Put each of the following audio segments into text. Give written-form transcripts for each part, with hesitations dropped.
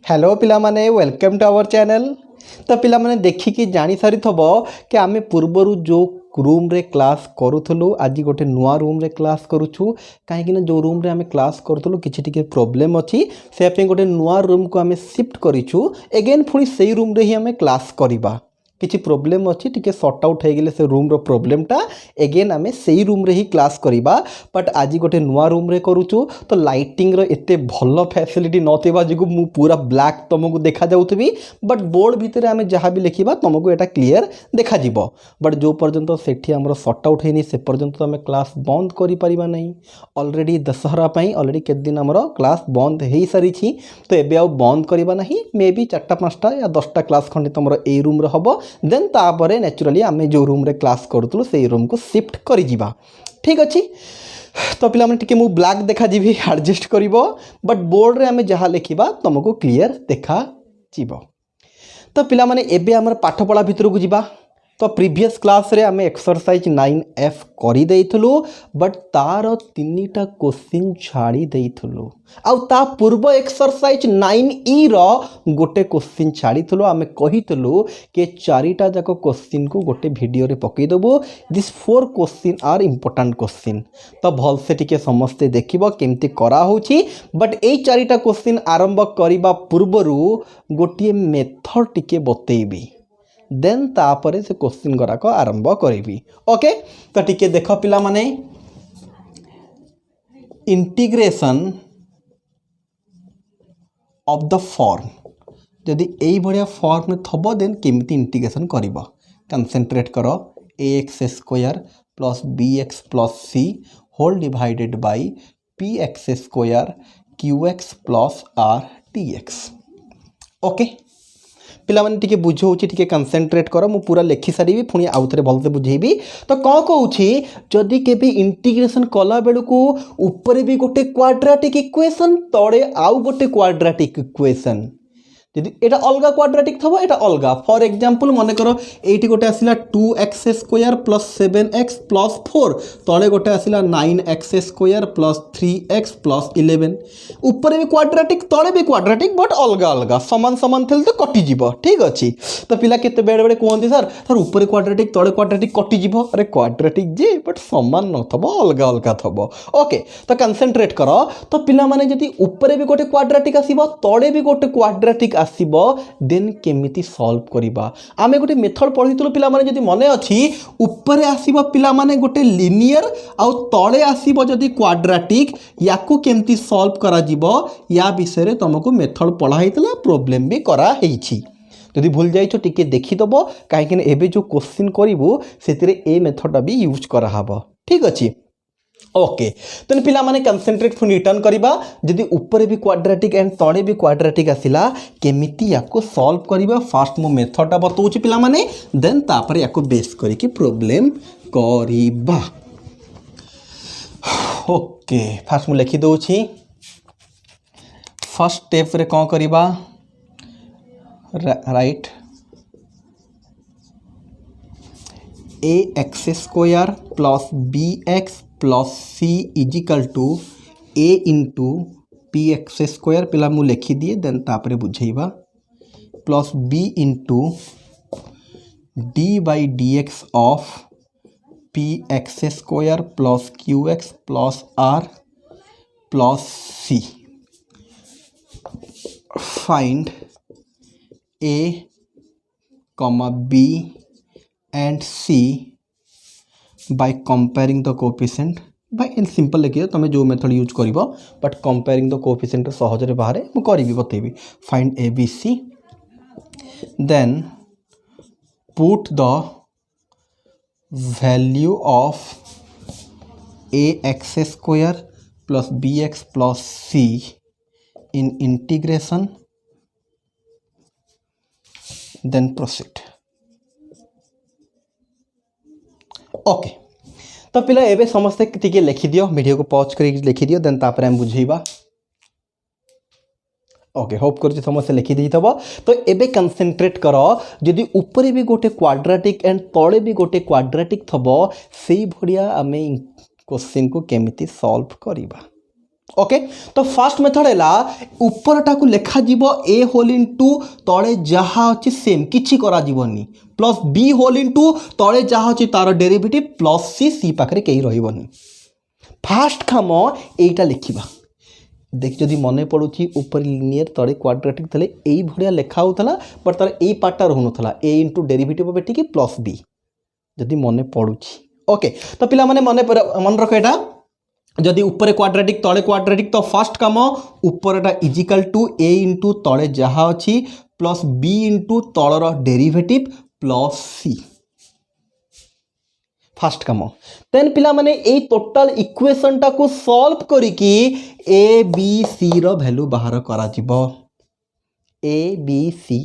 Hello पिला माने welcome to our channel. तो पिला माने देखिकी जानी सारी थबो कि आमे पूर्वरु जो रूम रे क्लास करूथलु आज गोटे नुआ रूम रे क्लास करूछु कहीं जो रूम रे आमे क्लास करूथलु किछि टिके प्रॉब्लम अछि से पे गोटे नुआ रूम को आमे शिफ्ट करिछु अगेन पुणी सेही रूम रे ही आमे क्लास करिबा किछि प्रॉब्लम अछि टिके सॉर्ट आउट हे गेले से रूम रो प्रॉब्लम टा अगेन आमे सेही रूम रे ही क्लास करिबा बट आज गोटे नुआ रूम रे करूछु तो लाइटिंग रो एते भलो फैसिलिटी नथिबा जिगु मु पूरा ब्लैक तुमको देखा जाउथबी बट बोर्ड भितर आमे जहाँ भी लिखिबा तुमको एटा क्लियर देखा जिवो बट जो पर्यंत सेठी हमरो सॉर्ट आउट हेनी से पर्यंत आमे क्लास बंद करि परिबा नहीं ऑलरेडी दशहरा पई ऑलरेडी के दिन हमरो क्लास बंद हेई सारी छी तो एबे आ बंद करिबा नहीं मे बी 4टा 5टा या 10टा क्लास खंडे तुमरो ए रूम रे हबो देन तापरे नेचुरली आमे जो रूम रे क्लास करतलु सेही रूम को शिफ्ट करि जिबा ठीक अछि। तो पिला माने टिके मु ब्लैक देखा जीवी एडजस्ट करिवो बट बोर्ड रे आमे जहाँ लिखिबा तुमको क्लियर देखा जीवो। तो पिला माने एबे हमर पाठ पढ़ा भितर को जिबा तो प्रीवियस क्लास रे आमे एक्सरसाइज 9F करि देइथलु बट तार 3टा क्वेश्चन छाड़ी देइथलु आउ ता पूर्व एक्सरसाइज 9E रो गोटे क्वेश्चन छाड़ीथलु आमे कहिथलु के 4टा जाक क्वेश्चन को गोटे वीडियो रे पकई देबो this 4 question are important question तो भल से टिके समस्ते देखिबो केमती करा होची बट ए 4टा क्वेश्चन आरंभ करिबा पूर्वरु गोटे मेथड टिके बतेइबी देन तापरे से क्वेश्चन गुराक आरंभ करी ओके। तो टिके देख पिला माने इंटीग्रेशन ऑफ द फॉर्म जदि एई बढ़िया फॉर्म में थबो देन केमती इंटीग्रेशन करिवो कंसंट्रेट करो ax² plus bx plus c whole divided by px² qx plus r dx okay. पिला माने टिके बुझौछि टिके कंसंट्रेट करो मु पूरा लेखि सारीबी पुणी आउ थरे भलसे बुझेबी। तो कौन कहूछि जदि केबी इंटीग्रेशन कला बेलु को ऊपर भी गोटे क्वाड्रेटिक इक्वेशन तळे आउ गोटे क्वाड्रेटिक इक्वेशन यदि एटा अलगा क्वाड्रेटिक थबो एटा अलगा फॉर एग्जांपल माने करो एटी गोटे आसिला 2x² प्लस 7x प्लस 4 तळे गोटे आसिला 9x² प्लस 3x प्लस 11 ऊपर भी क्वाड्रेटिक तळे भी क्वाड्रेटिक बट अलगा अलगा समान समान थेल तो कटि जीवो ठीक अछि। तो पिला केते बेडे बेडे कोहंती सर ऊपर क्वाड्रेटिक तळे क्वाड्रेटिक कटि जीवो अरे क्वाड्रेटिक जे बट समान न थबो अलगा अलगा थबो ओके। तो कंसंट्रेट करो तो पिला माने जदि ऊपर भी गोटे क्वाड्रेटिक आसीबो तळे भी गोटे क्वाड्रेटिक आसीबो देन केमिति सॉल्व करिबा आमे गोटे मेथड पढितलु पिला माने जदि मने अछि ऊपर आसीबो पिला माने गोटे लिनियर आउ तळे आसीबो जदि क्वाड्रेटिक याकू केमिति सॉल्व करा जिवो या विषय रे तुमको मेथड पढा हेतला प्रॉब्लम भी करा हेछि जदि भूल जाइछो टिके देखि दबो काहे कि एबे जो क्वेश्चन करिवो सेतिरे ए मेथड भी यूज करा हबो ठीक अछि ओके। तो पिला माने कंसंट्रेट फुन रिटर्न करिबा जदि ऊपर भी क्वाड्रेटिक एंड तळे भी क्वाड्रेटिक आसिला केमिति याको सॉल्व करिबा फास्ट मो मेथड ता बतौछि पिला माने देन तापर याको बेस करी कि प्रॉब्लम करिबा ओके। फास्ट मु लिखि दउछि फर्स्ट स्टेप रे कोन करिबा right ax² plus bx plus c is equal to a into px² पिला मु लिखि दिए देन तापरे बुझेइबा plus b into d by dx of px² plus qx plus r plus c find a b and c by comparing the coefficient by in simple लिखिए तुम जो method use करिवो बट कंपेयरिंग द कोएफिशिएंट सहज रे बाहर मु करिवि बतेबी find abc then put the value of ax² plus bx plus c in integration then proceed okay. तो पिला एबे समस्ते टिके लिखि दियो वीडियो को पॉज करी लिखि दियो देन तापर हम बुझेइबा ओके होप कर समस्ते लिखि दी थबो। तो एबे कंसंट्रेट करो जदि ऊपर भी गोटे क्वाड्रेटिक एंड तळे भी गोटे क्वाड्रेटिक थबो सेही भडिया आमे क्वेश्चन को केमिति सॉल्व करिबा ओके तो फास्ट मेथड है उपरटा को लेखा जीवो ए होल इंटू तले जहाँ अच्छी सेम किछि करा जीवनी प्लस बी होल इंटू तले जहाँ अच्छी तार डेरिवेटिव प्लस सी सी पाखे कहीं रही फास्ट काम यहीटा लिखा देख जदि मन पड़ुची ऊपर लिनियर तले क्वाड्रेटिक थे यही भाया लेखा होता बट तार यही पार्टा रोना ए इंटू डेरिवेटिव बेटी प्लस बी जदि मन पड़ुची ओके तो पिला माने मन रख एटा जदि ऊपर क्वाड्रेटिक तले क्वाड्रेटिक तो फास्ट काम ऊपरटा इजिकल टू ए इंटू तले जहाँ अच्छी प्लस बी इंटू तलर डेरिवेटिव प्लस सी फास्ट काम देन पिला माने ए टोटल इक्वेशन टा को सॉल्व करिकी ए बी सी रो वैल्यू बाहर करा जिवो ए बी सी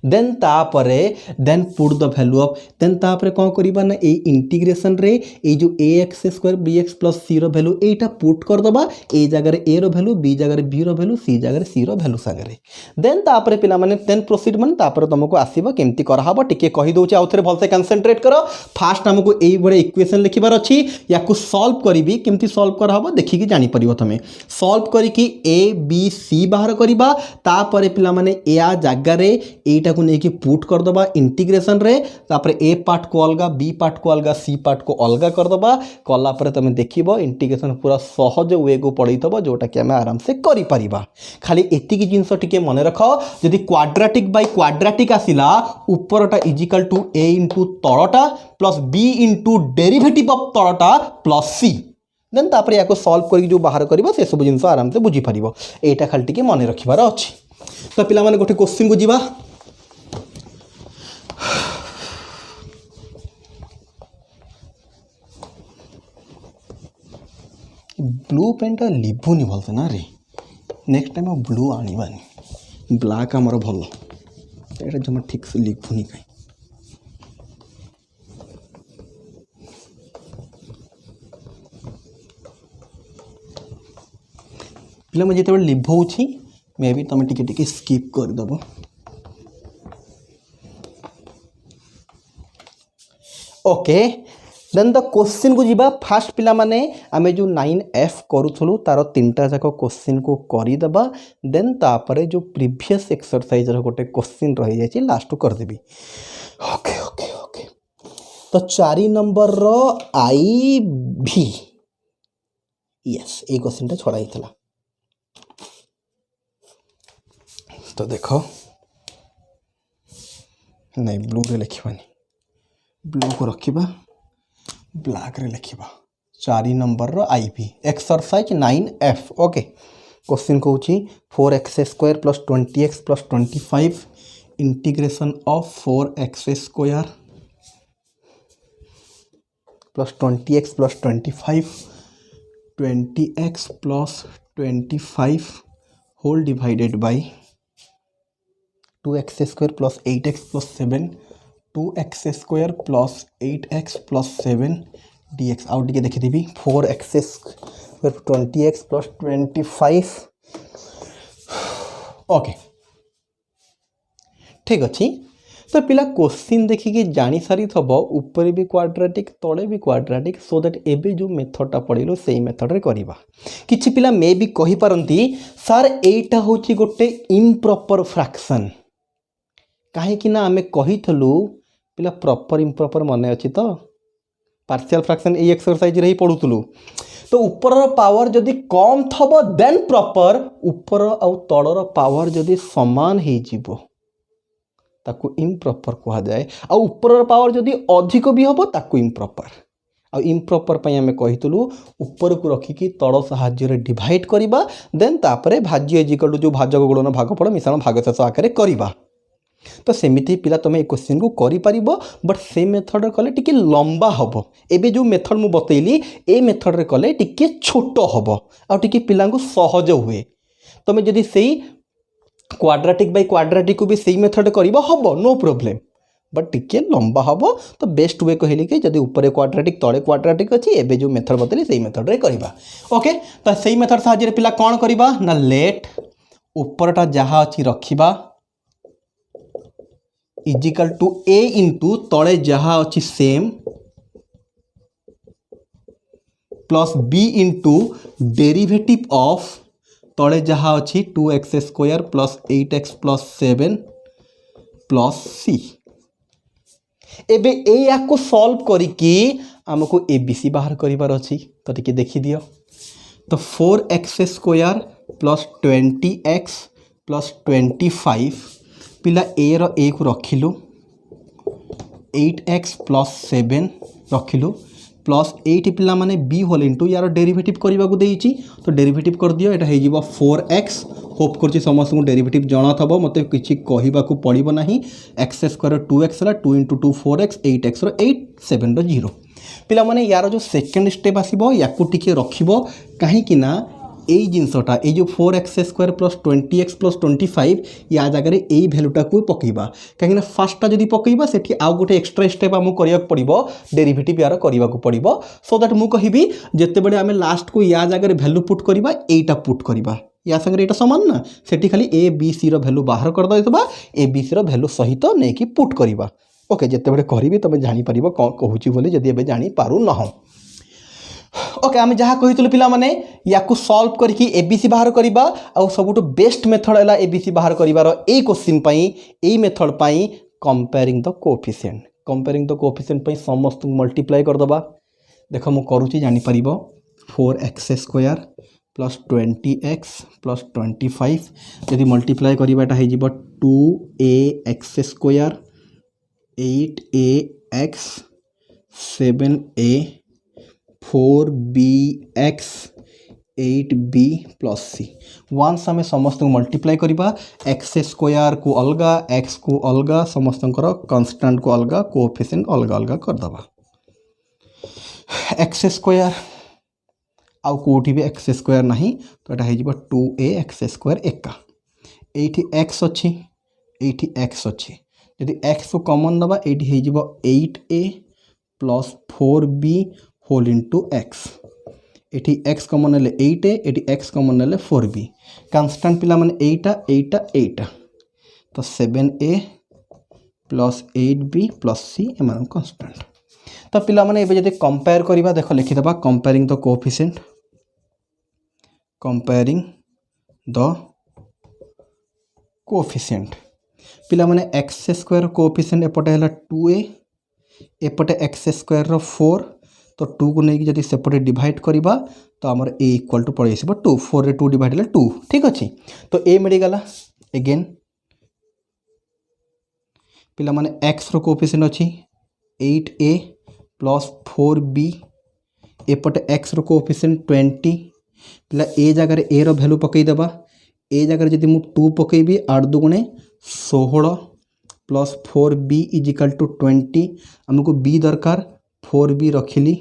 देन तापरे then put the value of then तापरे कौन करिबा ना ए इंटीग्रेशन रे ए जो a x square b x plus c रो वैल्यू एटा पुट कर दबा ए जगह रे ए रो वैल्यू बी जगह रे बी रो वैल्यू सी जगह रे सी रो वैल्यू सागरे देन तापरे पिला माने देन प्रोसीड माने तापरे तुमको आसीबो केमती करा हबो टिके कहि दोचे आउथरे भलसे कंसंट्रेट करो फास्ट हमको एई बडे इक्वेशन लिखिबार अछि याकू सॉल्व करबी केमती सॉल्व करा हबो देखि कि जानि परिबो तमे सॉल्व करिकि ए बी सी बाहर करिबा तापरे पिला माने ए आ जगह रे एटा को लेके पुट कर दबा इंटीग्रेशन रे तापर ए पार्ट को अलगा बी पार्ट को अलगा सी पार्ट को अलगा कर दबा कला पर तुम देखिबो इंटीग्रेशन पूरा सहज वे को पड़ीथबो जोटा कि हमें आराम से करि परिबा खाली एति की जिंस टिके मन रख जदि क्वाड्रेटिक बाय क्वाड्रेटिक आसिला ऊपरटा इजिकल टू ए इंटू तळटा plus b into derivative of तळटा प्लस सी देन तापर याको सॉल्व करी जो बाहर करिबो से सब जिंस आराम से बुझी परिबो एटा खाली टिके मन रखिबार अछि तो पिला माने गोटे क्वेश्चन को जीवा ब्लू पेनटा लिभुनि भलसे ना रे नेक्स्ट टाइम ब्लू आनिबानी ब्लैक आमर भल एटा जमा ठीक से लिभुनि कहीं पिला मैं जिते लिभौछि मे भी तुम टिके टिके स्किप कर दबो ओके देन द क्वेश्चन को जीवा फास्ट पिला माने आमे जो 9F करूथलु तार तीनटा जाक क्वेश्चन को करी दबा देन तापरे जो प्रीवियस एक्सरसाइज रो गोटे क्वेश्चन रही जाय छी लास्ट कर देबी ओके ओके ओके तो 4 नंबर रो आई भी यस ए क्वेश्चन टा छोड़ा हितला तो देखो नहीं ब्लू रे लिखबानी ब्लू को रखिबा ब्लैक रे लिखिबा 4 नंबर रो IP exercise 9F okay question को 4x square plus 20x plus 25 integration of 4x square plus 20x plus 25 20x plus 25 whole divided by 2x square plus 8x plus 7 2x square plus 8x plus 7 dx out टिके देखि देबी 4x square 20x plus 25 okay ठीक अच्छी तो पिला question देखिए जानी सारी थब ऊपर भी क्वाड्रेटिक तले भी क्वाड्रेटिक सो दैट एबे जो मेथडटा पढ़िलो सेही मेथड रे करबा किछि पिला मे भी कहि पारंती सर एटा होची गोटे इम्प्रॉपर फ्रैक्शन काहे कि ना आमे कहिथलु पिला प्रॉपर इम्प्रॉपर माने अछि तो पार्शियल फ्रैक्शन ए एक्सरसाइज रे ही पढुतलु तो ऊपर पावर जदि कम थबो देन प्रॉपर ऊपर आ तळर पावर जदि समान हे जीवो ताकू इम्प्रॉपर कहा जाए आ ऊपर पावर जदि अधिक भी हबो ताकू इम्प्रॉपर आ इम्प्रॉपर पई हमें कहितलु ऊपर को रखिकी तळ सहाय्य रे डिवाइड करिबा देन तापरे भाज्य इजिकल जो भाजक गुणन भागफल मिश्रण भागशेष आकारे करिबा तो सेमिति पिला तुम क्वेश्चन को करि परिबो बट से मेथड कले टिके लंबा हबो एबे जो मेथड मु बतैली ए मेथड रे कले टिके छोटो हबो आ टिके पिला को सहज हुए तुम जदि सेही क्वाड्रेटिक बाय क्वाड्रेटिक को भी सेही मेथड करिबो हबो नो प्रॉब्लम बट टिके लंबा हबो तो बेस्ट वे कहली कि जदि ऊपर क्वाड्रेटिक तळे क्वाड्रेटिक अछि एबे जो मेथड बतैली सेही मेथड रे करिबा ओके तो सेही मेथड साहाय्य रे पिला कोन करिबा ना लेट ऊपरटा जहा अछि रखिबा इजिकल टू ए इंटू तले जहाँ अच्छी same plus b into derivative of तले जहाँ अच्छी 2x square plus 8x plus 7 plus c. एबे या को सॉल्व करिकी हमको एबीसी बाहर करिवार अछि तो टिके देखि दियो। तो 4x square plus 20x plus 25 पिला ए रो ए को रखिलु 8x प्लस 7 रखिलु प्लस 8 पिला माने बी होल इंटू यार डेरिवेटिव करने को देइछि तो डेरिवेटिव कर दियो एटा हेजिबो 4x। होप करछि समस्त को डेरिवेटिव जणा थबो मते किछि कहिबा को पड़िबो नाही। x स्क्वायर 2x ला 2 इंटू 2 4x 8x रो 8 7 रो 0 पिला माने यार जो सेकंड स्टेप आसीबो याकू टिके रखिबो काहे कि ना এই জিনিসটা এই যে 4x square plus 20x plus 25 या जगह এই ভ্যালুটা কো পকাইবা কাহিনা ফার্স্টটা যদি পকাইবা সেটি আউ গোটে এক্সট্রা স্টেপ আমু করিয়া পড়িবো ডেরিভেটিভ यार করিবা কো পড়িবো সো দ্যাট মু কহিবি যেতেবেলে আমি লাস্ট को या जगह ভ্যালু পুট করিবা এইটা পুট করিবা या संगे एटा समान ना सेठी खाली ए बी सी रो भ्यालु बाहर कर दइतबा ए बी सी रो भ्यालु सहित नै कि पुट करिबा। ओके जेतेबेले करिबि तबे जानि परिबो कोन कहूची बोली जदी एबे जानि पारु न हो। ओके आम जहाँ कही पिला माने या को सॉल्व करके एबीसी बाहर करबा आ सबुठ बेस्ट मेथड है एबीसी बाहर करिवार ए क्वेश्चन पई ए मेथड पई comparing the coefficient. Comparing the coefficient पई समस्त मल्टीप्लाई कर दबा। देखो मु करूची जानि परिबो 4x square plus 20x plus 25 यदि मल्टीप्लाई करिबा एटा हे जिवो 2ax square 8ax 7a 4bx 8b plus सी। वन्स आम समस्त मल्टीप्लाई करवा एक्स स्क्वायर को अलगा एक्स को अलगा समस्त कन्स्टांट को अलगा कोएफिशिएंट अलगा अलगा करदबा। एक्स स्क्वायर आउ कोठी भी एक्स स्क्वायर नहीं तो यहाँ हो 2ax स्क्वायर एका एठी एक्स अच्छी एठी एक्स अच्छी यदि एक्स को कॉमन दबा ये हो 8a plus 4b whole into x एटी एक्स कॉमन ले 8a एटी एक्स कॉमन ले 4b कन्स्टांट पिला माने एटा एटा एटा तो 7a plus 8b plus c एम कन्स्टांट। तो पिला माने एबे जदि कंपेयर करिबा देखो लिखिदबा comparing the coefficient comparing the coefficient पिला माने एक्स स्क्वायर कोएफिशिएंट एपटे हला 2a एपटे एक्स स्क्वायर रो 4 तो 2 को नहीं जब सेपटे डिवाइड करवा तो आमर ए इक्वल टू पड़े 2 4 रे 2 डिवाइड 2 ठीक अच्छे। तो ए मिलगला एगेन पिला माने एक्स रो कोएफिशिएंट अच्छी 8a प्लस 4b एपटे एक्स रो कोएफिशिएंट 20 पिला ए जगह ए रो वैल्यू पकई देबा ए जगह जदि मु 2 पकईबी 8 दुगुणे 16 plus 4b is equal to 20 हमको b दरकार 4b रखिली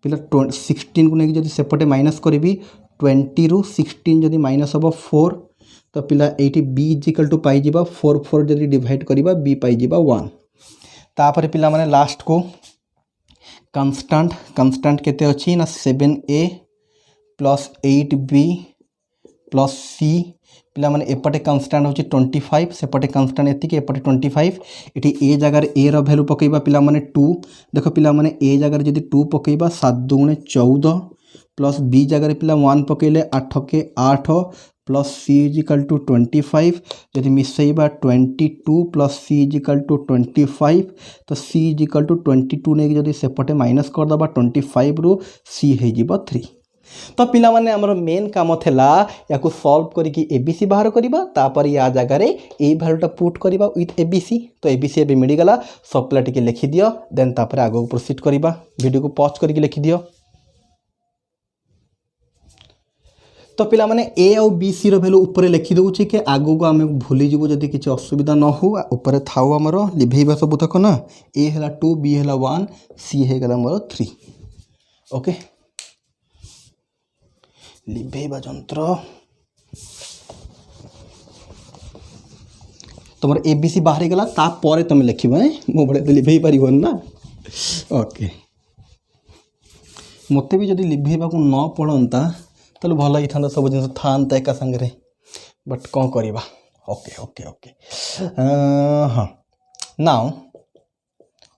पिला 16 को लेकिन जब सेपटे माइनस करी 20 रु 16 जदि माइनस हम 4 तो पिला ये b इजिकल टू पाई 4 4 जदि डिवाइड करवा b पाई 1 तापर पिला माने लास्ट को कन्स्टांट कन्स्टांट केते अच्छी ना 7a प्लस 8b प्लस सी पिला माने एपटे कन्स्टांट होची 25 सेपटे कन्स्टांट एतिके एपटे 25 एटी ए जगह ए रो वैल्यू पकईबा पिला माने 2 देखो पिला माने ए जगह जदि 2 पकईबा 7 दुगुणे 14 प्लस बी जगह पिला 1 पकईले 8 के 8 प्लस सी इजिकल टू 25 जदि मिसईबा 22 प्लस सी इजिकल टू 25 तो सी इजिकल टू 22 ने जदि सेपटे माइनस कर दबा 25 रु सी हे जिवो 3। तो पिला माने हमर मेन काम थेला या को सॉल्व करिकी एबीसी बाहर करिबा तापर या जगह रे ए वैल्यूटा पुट करिबा विथ एबीसी। तो एबीसी एबे मिल गला सब पिला टिके लिखि दियो देन तापर आगो प्रोसीड करिबा वीडियो को पॉज करके लिखि दियो। तो पिला माने ए और बी सी रो वैल्यू ऊपर लिखि दउची के आगो को हम भूली जिवो जदी किछि असुविधा न हो ऊपर थाउ हमर लिभेइबा सब तक ना ए हला 2 बी हला 1 सी हे गला हमर 3 ओके लिभेइबा जंत्र तुम एबीसी बाहर गला तापर तुम लिख मो बड़े लिभे पार ना ओके मत भी जब लिभेवा को न पड़ता तो भल ही था सब जिन था एका सागर बट कौन करवा ओके ओके ओके हाँ नाउ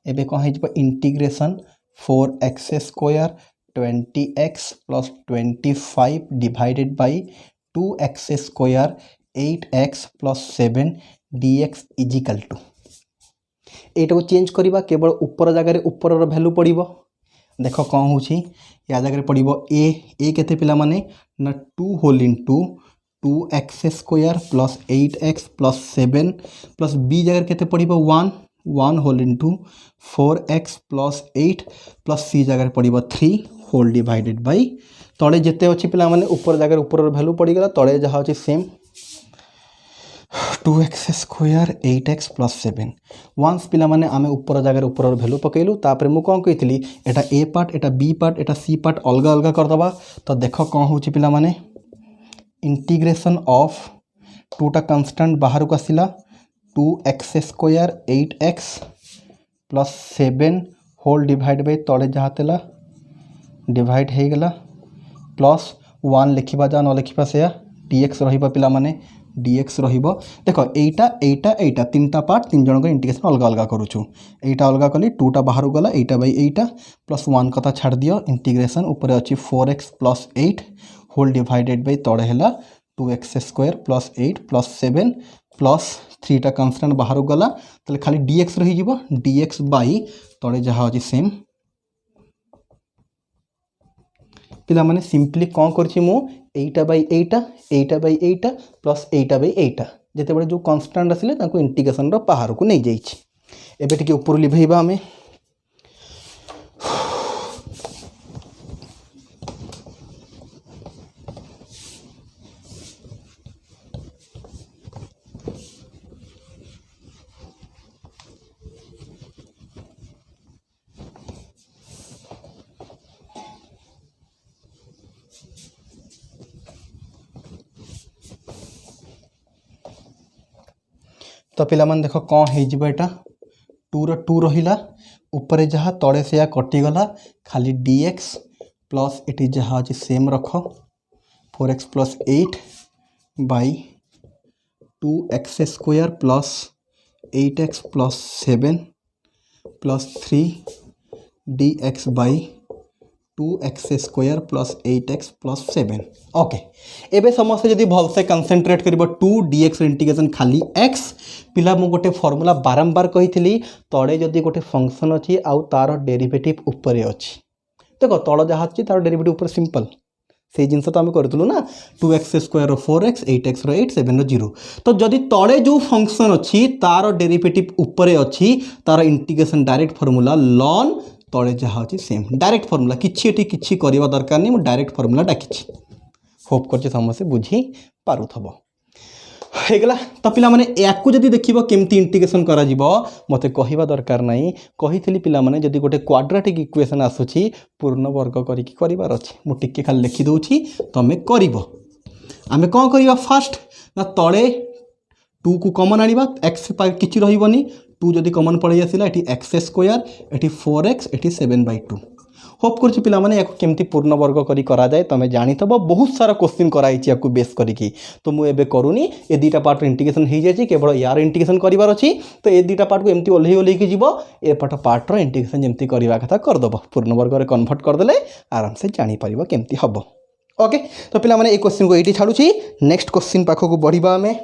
एबे कौन हो integration 4x square 20x plus 25 divided by 2x square 8x plus 7 dx is equal to एटा को चेंज करवा केवल ऊपर जगह ऊपर वैल्यू पड़ो देख कौन हो या जगह पड़ो ए केते पिला माने ना 2 whole into 2x square plus 8x plus 7 plus b जगह केते पड़ो 1 whole into 4x plus 8 plus c जगह पड़ो 3 होल डिवाइडेड बाई तले जिते अच्छी पिला माने ऊपर जगह ऊपर वैल्यू पड़गला तले जहाँ अच्छे same 2x square 8x plus 7 ones पिला माने आमे ऊपर जगह ऊपर वैल्यू पकेलु तापर मु कौन कही एटा ए पार्ट एटा बी पार्ट एटा सी पार्ट अलग अलग करदबा तो देख कौन हो पिला माने इंटीग्रेशन ऑफ टूटा कन्स्टांट बाहर को आसला 2x square 8x plus 7 whole divide by तले जहाँ तेला डिवाइड हो गला प्लस 1 लिखा जा न लिखा से dx रहिबा पिला माने dx रहिबो देख एटा एटा एटा तीनटा पार्ट तीन जन को इंटीग्रेशन अलग अलग करूछु एटा अलग कली 2टा बाहर गला एटा बाई एटा प्लस 1 कथा छाड़ दियो इंटीग्रेशन ऊपर अछि 4x plus 8 whole divided by तड़े है 2x square plus 8 plus 7 plus 3टा कन्स्टांट बाहर गला ताले खाली dx रही जिवो dx बाई तड़े जहाँ अछि सेम पिला माने सिंपली कौन करछि मु एटा by Etah plus iota by एटा जेते बड़े जो कांस्टेंट आसिले ताको इंटीग्रेशन रो बाहर को नहीं जाइछि एबे टिके ऊपर लिभेइबा हमें तो पिला मन देख कौन हो एटा 2 रो 2 रहिला ऊपर जहाँ तड़े से कटिगला खाली dx प्लस एटी जहाँ अच्छे सेम रख 4x plus 8 by 2x square plus 8x plus 7 plus 3 dx by 2x square plus 8x plus 7 okay एबे समस्त जदि भलसे कंसंट्रेट करिबो 2 dx इंटीग्रेशन खाली x पिला मु गोटे फॉर्मूला बारंबार कही तड़े जदि गोटे फंक्शन अच्छी आउ तार डेरिवेटिव ऊपर अच्छी देख तल जहाँ अच्छी तार डेरिवेटिव ऊपर सिंपल से जिनस तो आम करूँ ना 2x स्क्वायर 4x 8x 8 7 0 तो जदि तले जो फंक्शन अच्छी तार डेरिवेटिव ऊपर अच्छी तार इंटीग्रेशन डायरेक्ट फॉर्मूला लॉन तले जहाँ अच्छी सेम डायरेक्ट फॉर्मूला किसी करवा दरकार नहीं मुझे डायरेक्ट फॉर्मूला डाकी होप कर समस्ते बुझी पारुथब होगला तो पिला माने याकू जदि देखिबो केमती इंटीग्रेशन करा जिवो मते कहिबा दरकार नाही कहितली पिला माने जदि गोटे क्वाड्रेटिक इक्वेशन आसुची पूर्ण वर्ग करिकी करिवार अछि मु टिके खाली लिखि दउछि तमे करिवो आमे कोन करिवा फर्स्ट ना तळे 2 को कॉमन आनिबा x किछि रहिबोनी 2 जदि कॉमन पड़े आसिला एठी x स्क्वायर एठी 4x एठी 7/2 होप कर पिला माने याको केमती पूर्ण वर्ग करी करा जाए तमे जानी तब बहुत सारा क्वेश्चन कराई याको बेस करिकी तो मु एबे करूनी ए दुटा पार्ट इंटीग्रेशन हो जाए केवल यार इंटीग्रेशन करिवार अछि तो ए दुटा पार्ट को एमती ओल्ही ओल्ही की जीवो ए पार्ट रो इंटीग्रेशन जेमती करबा कथा कर दबो पूर्ण वर्ग रे कन्वर्ट कर देले आराम से जानी परिबो केमती हबो ओके तो पिला माने ए क्वेश्चन को एठी छाडुची नेक्स्ट क्वेश्चन पाखो को बढ़िबा हमें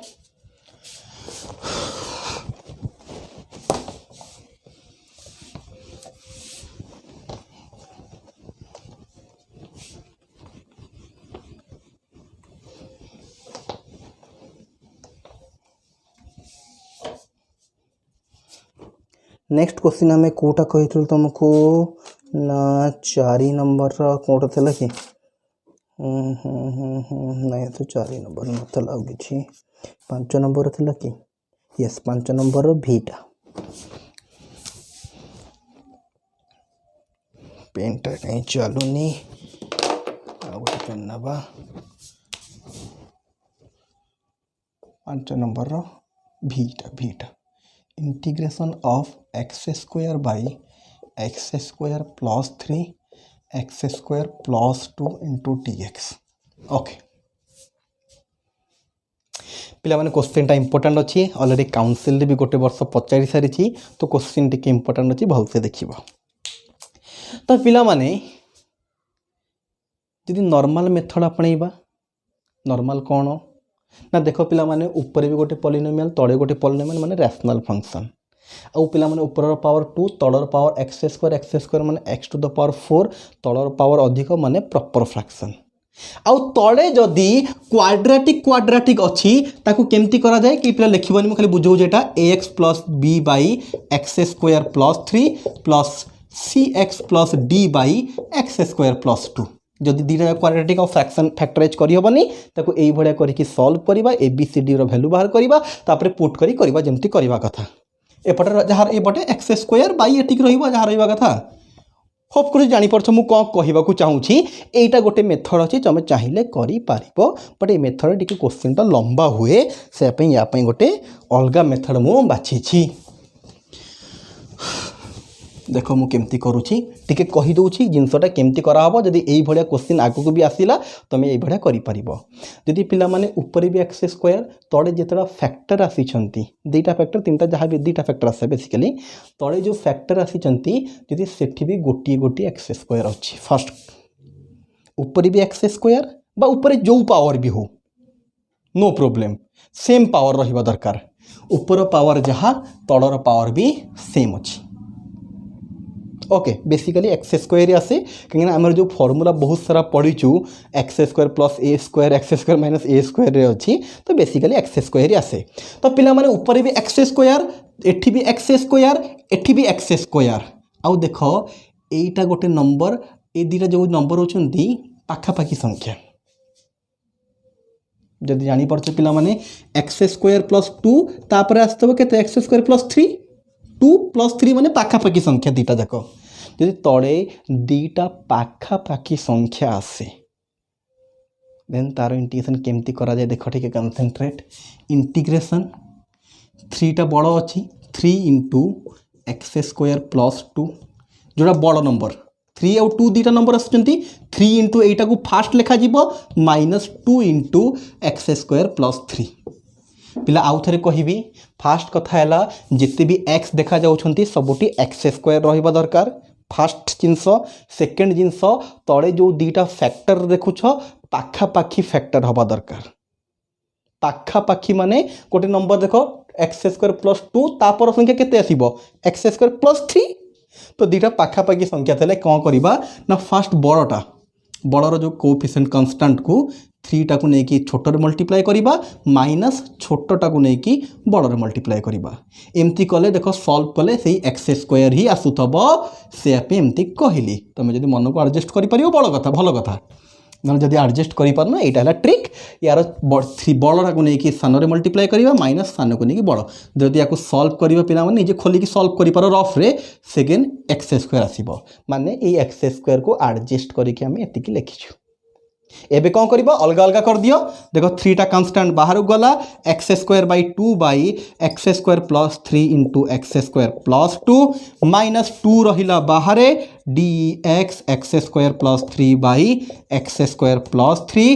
नेक्स्ट क्वेश्चन आम कौटा कही तुमको ना 4 नंबर कौटा थी कि नहीं तो 4 नंबर नाला कि 5 नंबर थी कि यस 5 नंबर भीटा पेनटा कहीं चलुनी गोटे पेन नवा 5 नंबर भीटा integration of x square by x square plus 3 x square plus 2 into dx okay पिला माने क्वेश्चन टा इंपोर्टेंट अच्छी ऑलरेडी काउंसिल भी गोटे वर्ष पचारि सारी तो क्वेश्चन टी इंपोर्टेंट अच्छी भलसे देखिबो तो पिला माने जदि नॉर्मल मेथड अपणेबा नॉर्मल कौन ना देख पिला माने ऊपर भी गोटे पॉलिनोमियल तले गोटे पॉलिनोमियल माने रैशनल फंक्शन आउ पिला माने ऊपर पावर 2 तलर पावर एक्स स्क्वायर माने एक्स टू द पावर 4 तलर पावर अधिक माने प्रॉपर फ्रैक्शन आउ तले जदि क्वाड्रेटिक अच्छी ताकू केमती करा जाए कि पिला लिखिबनी खाली बुझौ जेटा ax plus b by x square plus 3 plus cx plus d by x square plus 2 जदि दीटा क्वाड्रेटिक और फ्रैक्शन फैक्टराइज करिहबनी ताकू एई भलिया करिकि सॉल्व करिबा ए बी सी डी रो वैल्यू बाहर करिबा तापर पुट करिबा जेमती करिबा कथा एपटे जहाँ एपटे एक्स स्क्वायर बाई एटिक रहिबा जहाँ रहिबा कथा होपफुली जानीपारछ मु कौन कहवाक चाहूँगी एटा गोटे मेथड अच्छी तुम चाहिए कर बट ये मेथड टी क्वेश्चनटा लंबा हुए से या गोटे अलग मेथड मु बाछी देख मु केमती करुँची टिके कहीदे जिनसटा केमती कराहब जदि यही भाया क्वेश्चन आगक भी आसला तुम ये भाया करी पिला माने ऊपर भी एक्स स्क्वायर तले जिते फैक्टर आसी दुईटा फैक्टर तीन जहाँ भी दुईटा फैक्टर आसे बेसिकली तले जो फैक्टर आसी जदि सेठी भी गोटे गोटे एक्स स्क्वायर अच्छी फर्स्ट ऊपर भी एक्स स्क्वायर बा ऊपर जो पावर भी हो नो प्रॉब्लम सेम पावर रहिबा दरकार ऊपर पावर जहाँ तलर पावर भी सेम अच्छी ओके बेसिकली एक्स स्क्वायर आसे कहीं आम जो फॉर्मूला बहुत सारा पढ़ीचु x square plus a square x square minus A square रे अच्छी तो बेसिकली एक्स स्क्वायर आसे तो पिला माने ऊपर भी एक्स स्क्वायर एठी भी एक्स स्क्वायर एठी भी एक्स स्क्वायर आउ देख एटा गोटे नंबर ए दुटा जो नंबर होचंती पाखापाखी संख्या जदि जानीपारछ पिला माने एक्स स्क्वायर प्लस 2 तापर आस्तबो केते एक्स स्क्वायर प्लस 3 2 प्लस 3 माने पाखापाखी संख्या दुटा जाक जदि तले दुटा पाखापाखी संख्या आसे देन तार इंटीग्रेशन केमती करा जाए देख ठीक कंसंट्रेट इंटीग्रेशन 3 टा बड़ अच्छी 3 इंटू एक्स स्क्वायर प्लस 2 जोड़ा बड़ नंबर 3 और 2 दुटा नंबर आसुचंती 3 इंटू एटा को फास्ट लिखा जीवो -2 इंटू एक्स स्क्वायर प्लस 3 पिला आउ थे कहबी फास्ट कथा है जिते भी एक्स देखा जाउछंती सबुटी एक्स स्क्वायर रहिबा दरकार फास्ट जिनस सेकेंड जिनस तले जो दुईटा फैक्टर देखुछ पाखापाखी फैक्टर हवा दरकार पाखापाखी माने गोटे नंबर देख एक्स स्क्वायर प्लस 2 तापर संख्या केते आसीबो एक्स स्क्वायर प्लस 3 तो दुईटा पाखापाखी संख्या थे कौन करवा ना फास्ट बड़र जो कोएफिशिएंट कांस्टेंट को 3 टाकू नहीं छोटर मल्टीप्लाई करवा माइनस छोटा को नहीं बड़र मल्टीप्लाई करवा एमती कले देख सॉल्व कले से एक्स स्क्वायर ही आसुथब से एमती कहली तुम जब मन को एडजस्ट कर बड़ कथा भल कथा ना जब एडजस्ट कर यहाँ ट्रिक यार 3 बड़ा को लेकिन सान मल्टीप्लाई करवा माइनस सान को लेकिन बड़ जदि या सॉल्व कर पिला माने निजे खोलिकी सॉल्व कर रफ्रे सेकेंड एक्स स्क्वायर आसो माने ये एक्स स्क्वायर को एडजस्ट करके आम एतिकी लिखीचु एबे कौन करबो अलग अलग कर दियो देखो 3 टा कांस्टेंट बाहर गला x square by 2 by x square plus 3 into x square plus 2 minus 2 रहिला बाहर D x x square plus 3 by x square plus 3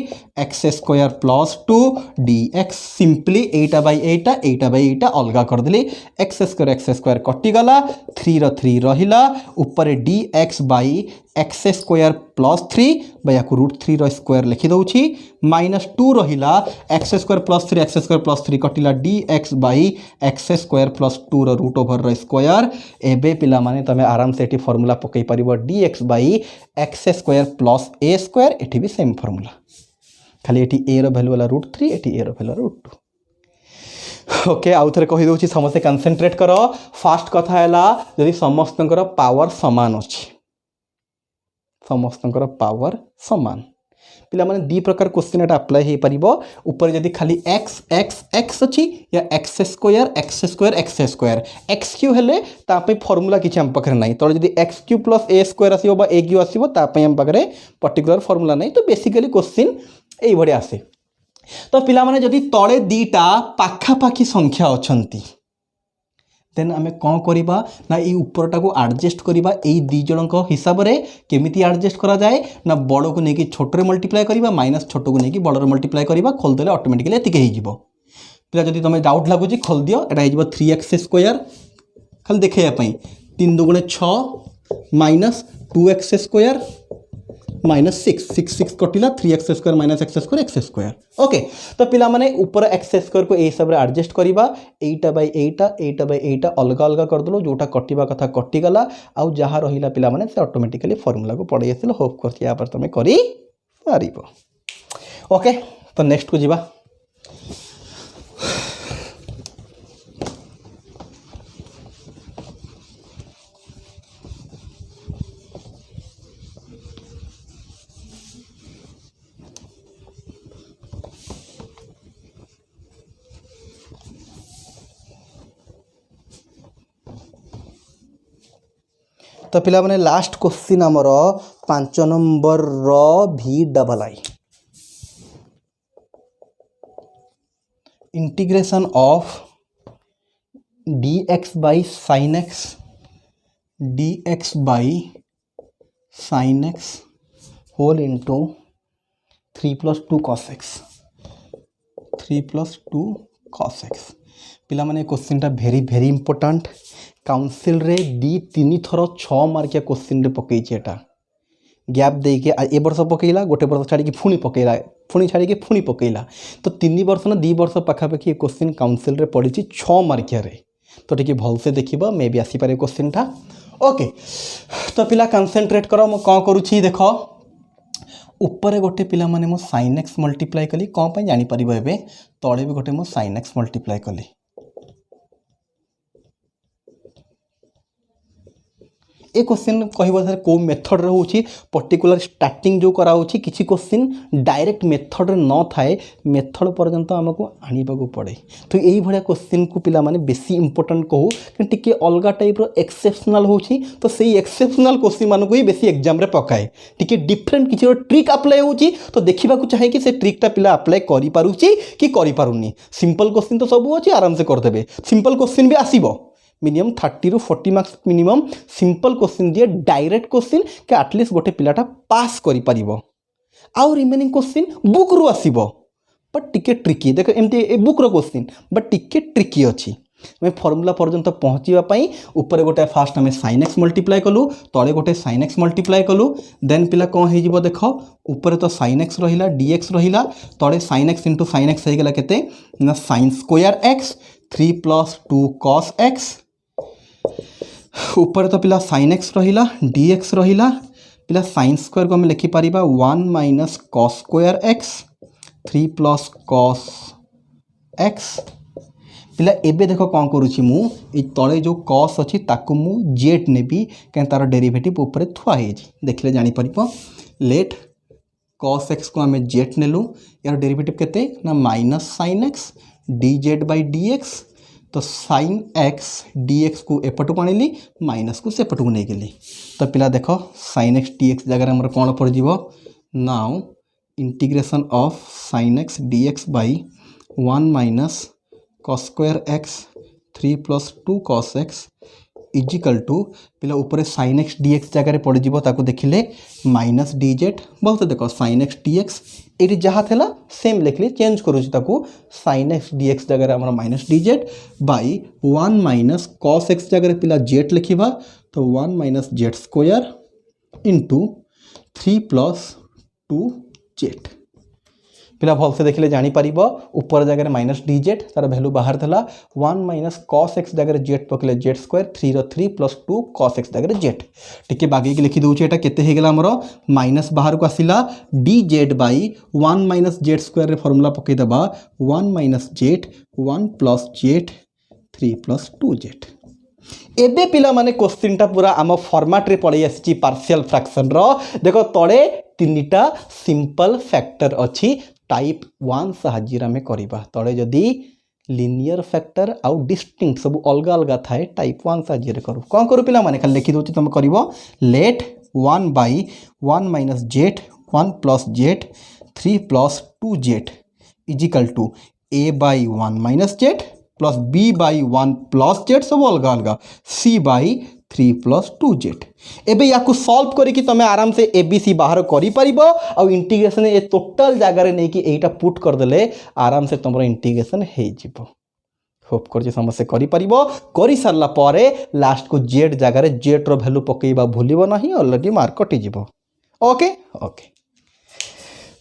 x square plus 2 D x simply Etah by एटा अलग करदेली एक्स स्क्वायर कटिगला 3 3 रहिला ऊपर d x by x square plus 3 या √3 square लिखिदे -2 रहिला x square plus 3 कटिला d x by x square plus 2 √ओवर square एबे पिला माने तमे आराम से एटी फॉर्मूला पकई परिबो d x by x square plus a square एटी भी सेम फॉर्मूला खाली एटी ए रो वैल्यू वाला √3 एटी ए रो वैल्यू √2 ओके आउ थे कहीदे समस्ते कनसेंट्रेट कर फास्ट कथा है जदि समस्तंकर पावर समान अच्छी समस्तंकर पावर समान पिला माने दी प्रकार क्वेश्चन एटा अप्लाई हे परिबो ऊपर जदि खाली x x x अच्छी या एक्स स्क्वायर एक्स क्यू हेले तापे फॉर्मूला किछि हम पाखरे नाही तो जदि x Q plus a square आसीबो बा ए क्यू आसीबो तापे हम पाखरे पर्टिकुलर फॉर्मूला नाही तो बेसिकली क्वेश्चन एई भडी आसे तो पिला माने जदि तळे दीटा पाखापाखी संख्या अछंती देन आम कौन करवा ना ये उपरटा को एडजस्ट करवा यही दी जन हिसाब से केमिति एडजस्ट करा जाए ना बड़ को लेकिन छोटे मल्टीप्लाई करवा माइनस छोट को लेकिन बड़ मल्टीप्लाई करवा खोलदेले ऑटोमेटिकली एतिक हो पिला जब तुम डाउट लगुच खोल दियो एटा 3x स्क्वायर खाली देखापी 3 × 2 = 6 -2x square -6 कटिला 3x² - x² x²। Okay तो पिला माने ऊपर x² को ए हिसाब रे एडजस्ट करबा, एटा बाय एटा अलग अलग कर दलो, जोटा कटिबा कथा कटि गला आ जहा रहिला पिला माने से ऑटोमेटिकली फार्मूला को पढै आसिलो। होप करछि या पर तमे करि पारिबो। ओके तो नेक्स्ट को जीवा। तो पिला माने लास्ट क्वेश्चन आमर 5 number VII integration of dx by sin x whole into 3 + 2 cos x पिला माने क्वेश्चन टा भेरी इंपोर्टेंट। काउंसिल रे 2-3 थर 6 मार्किया क्वेश्चन रे पकई एटा गैप दे के ए वर्ष पकईला, गोटे वर्ष छाड़ी पुणी पकईला, पुणी छाड़ी पुणी पकईला, तो 3 वर्ष ना 2 वर्ष पाखापाखि क्वेश्चन काउंसिल रे पड़ी 6 मार्किया रे। तो टिके भल से देखिबा, मे भी आसी पारे क्वेश्चन था। ओके तो पिला कंसंट्रेट करो, मो कौन करूची देख ऊपर गोटे पिला माने मो sin x मल्टीप्लाई कली, कौन पे जानी परिबो एबे तळे भी गोटे मो sin x मल्टीप्लाई कली। ए क्वेश्चन कहबो सर को मेथड रे होची पर्टिकुलर स्टार्टिंग जो करा होची, किछि क्वेश्चन डायरेक्ट मेथड रे न थाए, मेथड पर्यंत हमको आनिबा को पड़े। तो एई भलिया क्वेश्चन को पिला माने बेसी इंपोर्टेंट कहू कि टिके अलगा टाइप रो एक्सेप्शनल होची, तो सेही एक्सेप्शनल क्वेश्चन मानको ही बेसी एग्जाम रे पकाए। टिके डिफरेंट किछि रो ट्रिक अप्लाई होची, तो देखिबा को चाहे कि से ट्रिक टा पिला अप्लाई करि पारुची कि करि पारुनी। सिंपल क्वेश्चन तो सब होची, आराम से कर देबे। सिंपल क्वेश्चन भी आसीबो, मिनिमम 30 ରୁ 40 मार्क्स मिनिमम सिंपल क्वेश्चन दिए, डायरेक्ट क्वेश्चन के एटलिस्ट गोटे पिलाटा पास करि परिबो। आउ रिमेनिंग क्वेश्चन बुक रु आसीबो, बट टिके ट्रिकी। देखो एमती ए बुक रो क्वेश्चन बट टिके ट्रिकी अछि। मैं फॉर्मूला पर्यंत पहुँचीबा पई ऊपर गोटे फास्ट हमें sin x मल्टीप्लाई कलु, तळे गोटे sin x मल्टीप्लाई कलु, देन पिला कोन हे जिवो देखो ऊपर तो sin x रहिला dx रहिला, तळे sin x * sin x हे गेला केते ना sin² x 3 + 2 cos x, ऊपर तो पिला sin x रहिला dx रहिला, पिला sin² को हम लिखि परिबा 1 - cos² x 3 + cos x। पिला एबे देखो कौन करूची मु ए तळे जो cos अछि ताकु मु जेट नेबी, के तार डेरिवेटिव ऊपर थुआ हे जी, देखले जानि परिबो। लेट cos x को हमें जेट नेलु, यार डेरिवेटिव केते ना -sin x dz/dx, तो sin x dx को एपटू आनिली, माइनस को सेपटू नहीं गेली। तो पिला देखो sin x dx जगह हमर कोन पड़ जीवो, now integration of sin x dx by 1 - cos² x 3 + 2 cos x is equal to पिला ऊपर sin x dx जगह पड़ जीवो, ताको देखिले -dz। बहुत देखो sin x dx एटी जहाँ थेला सेम लिखली, चेंज करूची ताको sin x dx जगह हमर -dz बाई 1 - cos x जगह पिला z लिखिबा, तो 1 - z² इंटू 3 + 2z। पिला भल से देखिले जानी परिबो, ऊपर जगह -dz तार वैल्यू बाहर थला, 1 - cos x जगह z पकले z², 3 + 3 + 2 cos x जगह z। टिके बागी के लिखि दउचे, एटा केते हे गेला हमरो माइनस बाहर को आसिला dz बाई 1 - z² रे फार्मूला पकई दबा 1 - z 1 + z 3 + 2z। एबे पिला माने क्वेश्चन टा पूरा आम फॉर्मेट रे पड़े आसी पार्शियल फ्रैक्शन रो। देखो तळे 3टा सिंपल फैक्टर अछि, टाइप 1 साहाଯ୍य में करिबा। तळे जदी लिनियर फैक्टर आउ डिस्टिंक्ट सब अलग अलग थाए, टाइप 1 साहाଯ୍य रे करू। कोन करू पिला माने खाली लिखि दोछि, तुम करिवो let 1/1 - z 1 + z 3 + 2z is equal to a/1 - z plus b/1 + z सब अलग अलग c/3 + 2z। एबे याकू सॉल्व करी कि तमे आराम से abc बाहर करि परिबो, आ इंटीग्रेशन ए टोटल जगह रे नै कि एटा पुट कर देले आराम से तमरो इंटीग्रेशन हे जिवो। होप कर जे समस्या करि परिबो, करि सरला पारे लास्ट को z जगह रे z रो वैल्यू पकेइबा भूलिबो नाही, ऑलरेडी मार्क कटि जिवो। ओके ओके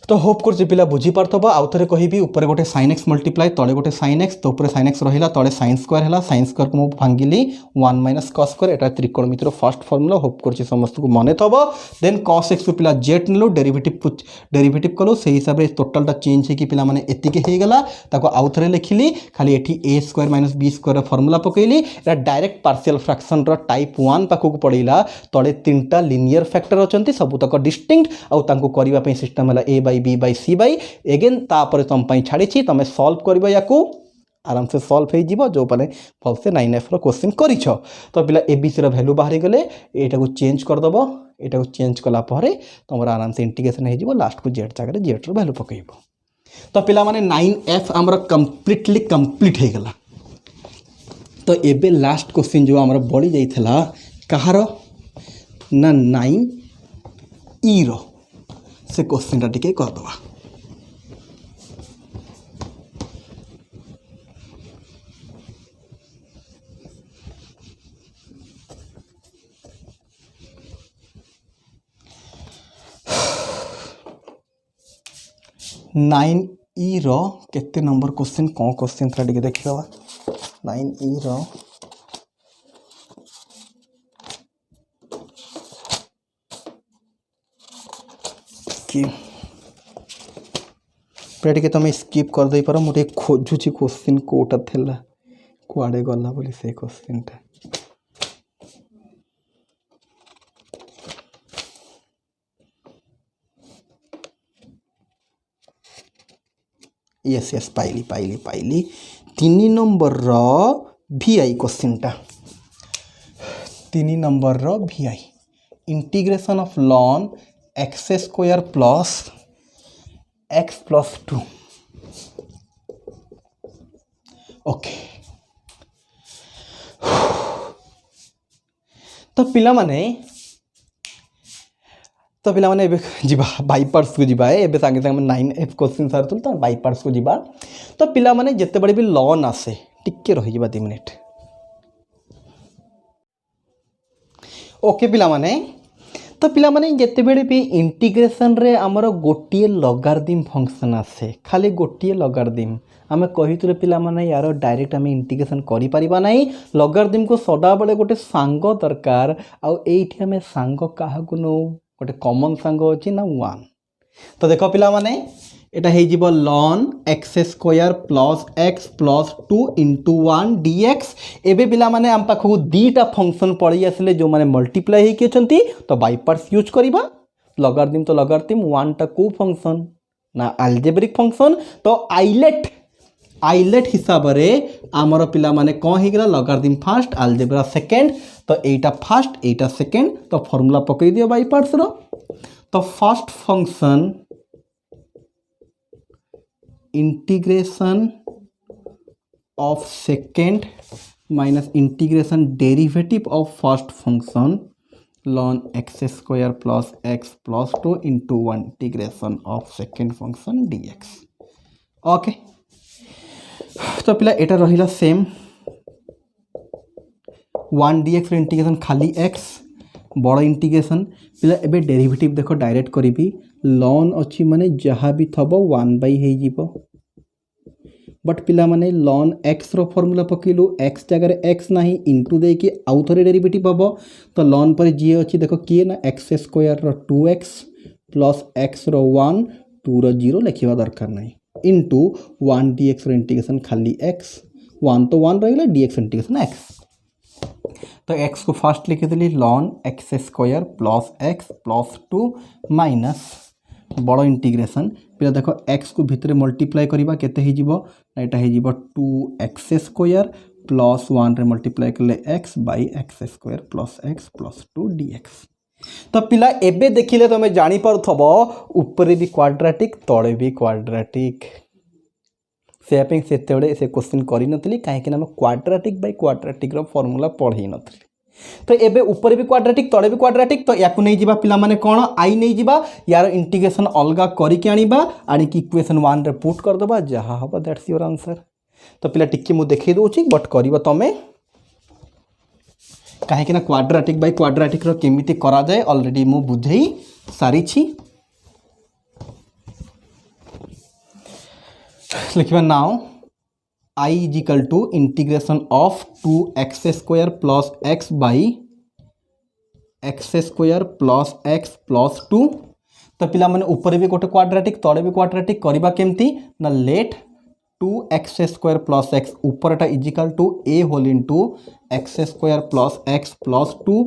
तो होप कर पिला बुझीपारथब आउ थे कहबी ऊपर गोटे sin x मल्टीप्लाई तले गोटे sin x तो ऊपर sin x रहा तले sin स्क्वायर है sin स्क्वायर को मुझे भांगिली 1 - cos स्क्वायर एटा त्रिकोणमितिर फर्स्ट फर्मुला होप कर समस्त को मन थब देन cos x को पिला जेट नेलु डेरिवेटिव कलु से हिसाब से टोटालटा चेंज होगी पिला माने एतिके हेगला ताको आउ थे लिखिली खाली एठी a square - b square formula पकईली एटा डायरेक्ट पार्शियल फ्रैक्शन रो टाइप 1 पाखक पड़ेला तले तीनटा लिनियर फैक्टर अछंती सबुतक डिस्टिंक्ट आउ तांको करिवा पई सिस्टम है a by b by c by again तापर तुम छाड़ी तुम सॉल्व कर आराम से सॉल्व हो जो मैंने भल से 9F क्वेश्चन कर तो पिला एबीसी वैल्यू बाहरी गले यहाँ को चेंज करदेव यहाँ चेंज कलापर तुम आराम से इंटीग्रेशन हो लास्ट को जेड जगह जेड वैल्यू पकईब तो पिला माने 9F आमर कंप्लीटली कंप्लीट हो गला तो एबे लास्ट क्वेश्चन जो आमर बढ़ी जाइथिला कहार ना 9E रो से क्वेश्चन टिके करदवा नाइन ई रो केते नंबर क्वेश्चन कौन क्वेश्चन था टिके देखिबा 9E रो कि पे तुम स्किप कर दे पार मुझे खोजुची क्वेश्चन कोटा थिला कुआडे गला बोली से क्वेश्चन टा यस यस पाइली पाइली पाइली 3 नंबर रो VI क्वेश्चन टा 3 नंबर रो VI integration of ln x square plus x plus 2 okay तो पिला माने जीवा बाई पार्ट्स को जीवा है सांगे सांगे 9F क्वेश्चन सार तो बाई पार्ट्स को जीवा तो पिला माने जिते बड़े भी लॉन आसे टिके रही 2 मिनिट ओके पिला माने तो पिला माने जिते बड़े भी इंटीग्रेशन रे आमर गोटे लॉगरिथम फंक्शन आसे खाली गोटे लॉगरिथम आमे कहितुरे पिला माने यार डायरेक्ट आमे इंटीग्रेशन करि परिबा नाही लॉगरिथम को सदा बळे गोटे सांग दरकार आ एठी आमे सांग काहा को नो गोटे कॉमन सांग अछि ना 1 तो देखो पिला माने एटा हे जीवो ln x square plus x plus 2 into 1 dx एबे पिला माने आम पाखु दीटा फंक्शन पड़ी आसले जो माने मल्टीप्लाई हे केचंती तो बाय पार्ट्स यूज करिबा लॉगरिथम तो लॉगरिथम 1 टा को फंक्शन ना अलजेब्रिक फंक्शन तो आइलेट हिसाब रे आमर पिला माने कोन हे गेला लॉगरिथम फर्स्ट अलजेब्रा सेकंड तो एटा फर्स्ट एटा सेकंड तो फार्मूला पकई दियो बाय पार्ट्स रो तो first function integration of second minus integration derivative of first function ln x square plus x plus 2 into 1 integration of second function dx okay तो पिला एटा रहिला same 1 dx integration खाली x बड़ integration पिला एबे derivative देखो direct करी lawn अच्छी माने जहाँ भी थब 1/हो बट पिला माने लॉन x रो फॉर्मूला पकेलु x जगह x नहीं इंटू दे कि आउ थरे डेरिवेटिव हम तो लॉन पर जी अच्छी देखो किए ना x square rho 2x plus x रो 1 2 रो 0 लिखा दरकार नहीं इंटू 1 dx रो इंटीग्रेशन खाली x 1 तो 1 रही dx इंटीग्रेशन x तो x को फर्स्ट लिखे दिली ln x square plus x plus 2 minus बड़ इंटीग्रेशन फिर देखो x को भितर मल्टीप्लाई करबा केते हे जीवो एटा हे जीवो 2x स्क्वायर प्लस 1 रे मल्टीप्लाई करले x by x square plus x plus 2 dx तो पिला एबे देखिले तुम जानी पारथबो ऊपर भी क्वाड्रेटिक तळे भी क्वाड्रेटिक से क्वेश्चन करी नथली काहे कि ना क्वाड्रेटिक बाय क्वाड्रेटिक रो फार्मूला पढ़ी नथली तो एबे ऊपर भी क्वाड्रेटिक तळे भी क्वाड्रेटिक तो याकू नहीं जिबा पिला माने कोन आई नहीं जिबा यार इंटीग्रेशन अलगा करी के आनिबा आनी कि इक्वेशन 1 रे पुट कर दबा जहा हबा दैट्स योर आंसर तो पिला टिक्की मु देखै दोछि बट करिबा तमे काहे कि ना क्वाड्रेटिक बाय क्वाड्रेटिक रो केमिति करा जाय ऑलरेडी मु बुझेई सारी लिखा now I is equal to integration of 2x² plus x by x² plus x plus 2। तो पिला माने ऊपर भी गोटे क्वाड्रेटिक तले भी क्वाड्रेटिक करबा केमती ना लेट 2x² प्लस x ऊपरटा is equal to a whole into x² plus x plus 2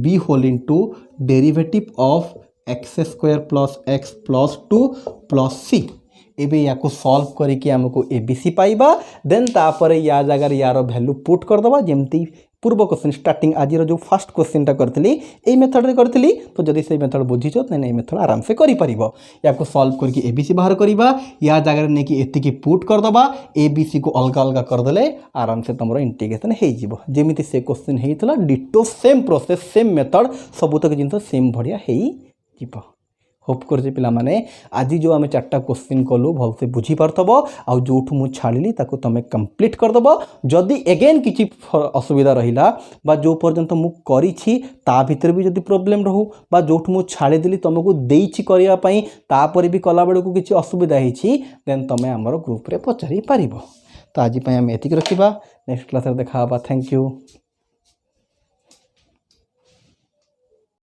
b whole into derivative of x² plus x plus 2 plus c। एबे या को सॉल्व करके हमको एबीसी पाइबा देन तापर या जगह यार वैल्यू पुट कर दबा जेमती पूर्व क्वेश्चन स्टार्टिंग आज जो फर्स्ट क्वेश्चन टा करतली ए मेथड रे करतली। तो जदि से मेथड बुझीछ तो ए मेथड आराम से करि परिबो। या को सॉल्व करके एबीसी बाहर करिबा या जगह ने कि एति की पुट कर दबा एबीसी को अलग अलग कर देले आराम से तमरो इंटीग्रेशन हे जिवो। जेमिति से क्वेश्चन हेइतला ditto same process same method सबुतक जिंस सेम भड़िया हेइ जिवो। होप कर पिला माने आज जो आम 4टा क्वेश्चन कलु भल से बुझी पारथब आ जोठू मु छाड़िली ताको तमे कंप्लीट करदब। जदि एगेन किछि असुविधा रहिला बा जो पर्यंत मु करिछि ता भीतर भी जदि प्रॉब्लम रहू बा जोठू मु छाड़ी देली तुमको देइछि करिया पई तापर भी कला बेड़ को किछि असुविधा हेछि देन तमे हमर ग्रुप रे पचारि पारिबो। तो आज पई हम एतिक रखिबा नेक्स्ट क्लास रे देखा बा। Thank you.